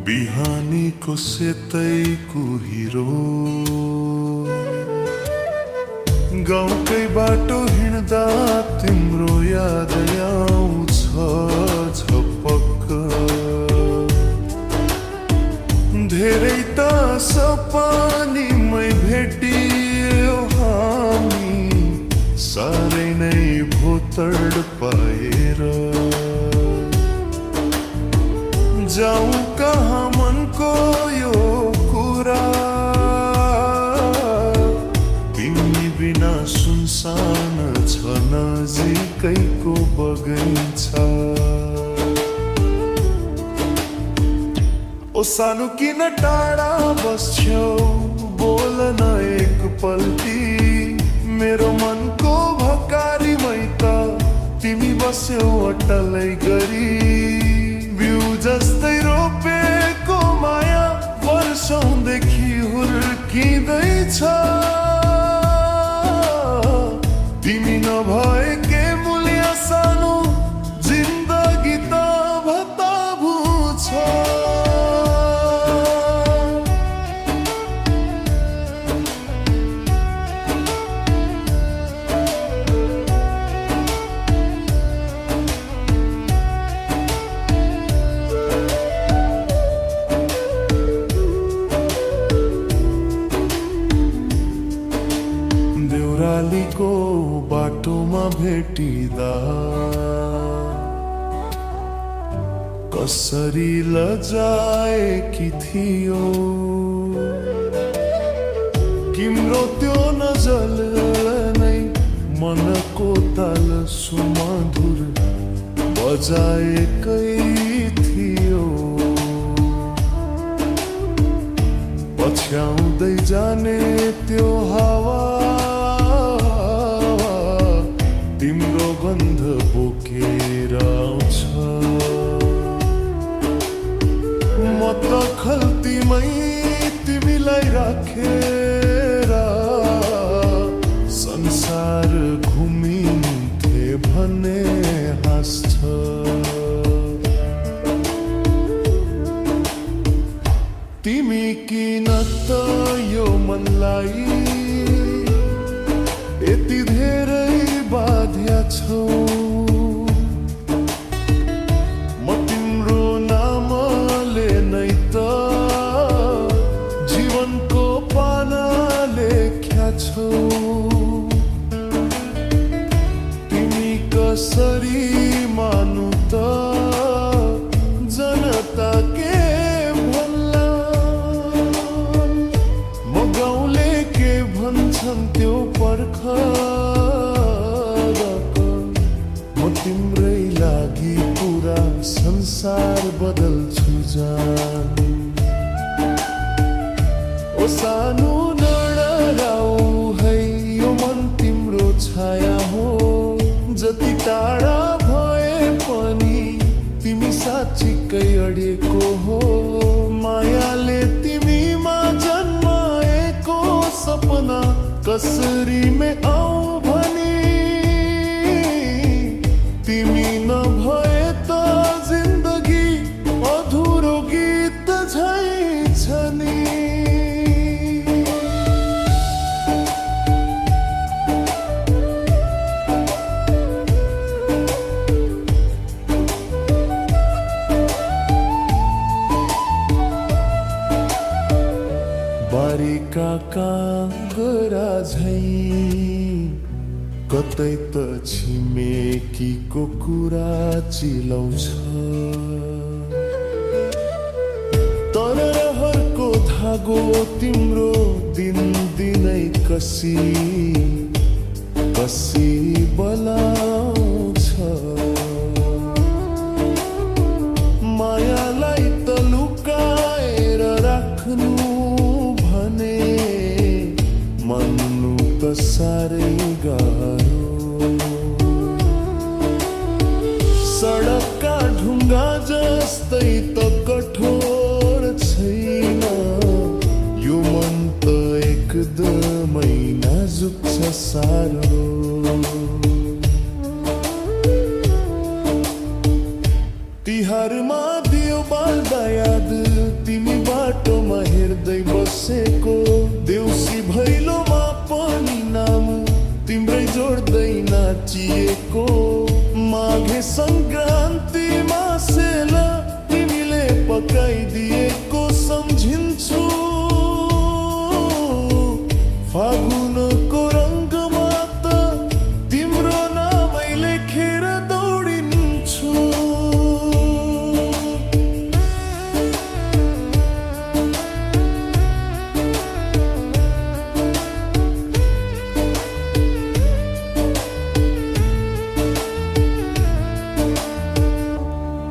बिहानीको सेतैको hero गाउँकै बाटो हिँड्दा तिम्रो याद आउँछ झपक्क। धेरै त सपनीमै भेटियो हामी, साह्रै नै भोतड पाएर। जाऊँ कहाँ मनको यो कुरा, तिमी बिना सुनसान छ नजिकैको बगैँचा। ओ सानो किन टाढा बस्छौ, बोल न एक पल्टी। मेरो मनको भकारीमै त तिमी बस्यौ अटलै गरी। बिउ जस्तै रोपेको माया वर्षौंदेखि हुर्किँदैछ। तिमी नभए के मूल्य सानो जिन्दगी त भताभु छ। देउरालीको बाटोमा भेटिँदा कसरी लजाएकी थियो तिम्रो त्यो नजर नै मनको ताल सुमधुर बजाएकै थियो। पछ्याउँदै जाने त्यो हावा तिम्रो गन्ध बोकेर आउँछ। म त खल्तीमै तिमीलाई राखेर संसार घुमिन्थे भन्ने हाँस्छ। तिमी किन त यो मनलाई यति धेरै बाध्या छौ। म तिम्रो नामले नै त जीवनको पाना लेख्या छौ। तिमी कसरी मानु त जनता के भन्ला। म गाउँले के भन्छन् त्यो पर्ख। म तिम्रै लागि पुरा संसार बदल्छु जान। ओ सानो नडराऊ है यो मन तिम्रो छाया हो। जति टाढा भए पनि तिमी साँच्चीकै अडेको हो। मायाले तिमीमा जन्माएको सपना कसरी में आऊ भनी। तिमी नभए त जिन्दगी अधुरो गीत झै छ नि। बारीका काँगरा झै कतै त छिमेकीको कुरा चिलाउँछ। तर रहरको धागो तिम्रो दिन दिनै कसी कसी बलाउँछ। मायालाई त लुकाएर राख्नु भने मान्नु त साह्रै गाह्रो। सडकका ढुङ्गा जस्तै त कठोर छैन यो मन त एकदमै नाजुक छ साह्रो। तिहारमा दियो बाल्दा याद तिमी बाटोमा हेर्दै बसेको देउसी भैलोमा पनि नाम तिम्रै जोड्दै नाचिएको माघे सङ्क्रान्तिमा सेला तिमीले पकाइदिएको सम्झिन्छु फागुनको रङ्गमा त तिम्रो नामै लेखेर दौडिन्छु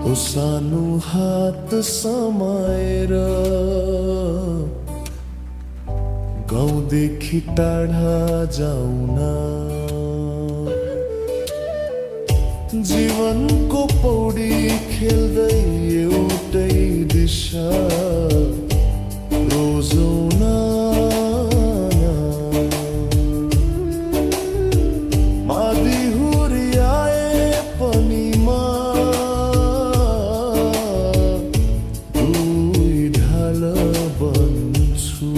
ओ सानो हात समाएर गाउँदेखि टाढा जाउन जीवनको पौडी खेल्दै एउटै दिशा रोजौन मादी हुर्याए पनि दुई ढाल बन्छु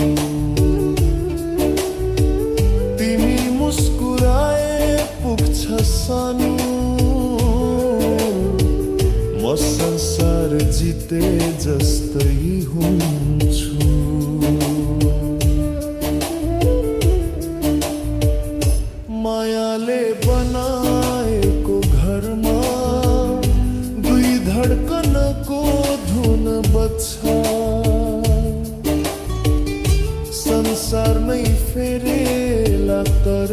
मुस्कुराए पुग्छ सानो म संसार जिते जस्तै हुन्छु मायाले बनाएको घरमा दुई धड्कनको धुन बज्छ संसार नै फेरेला तर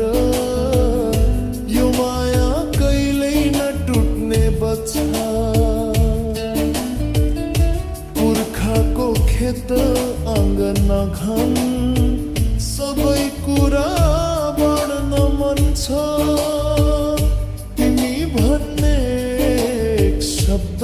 यो माया कहिल्यै नटुट्ने बच्चा पुर्खाको खेत आँगन घाम सबै कुरा बढ्न मन छ तिमी भन्ने एक शब्द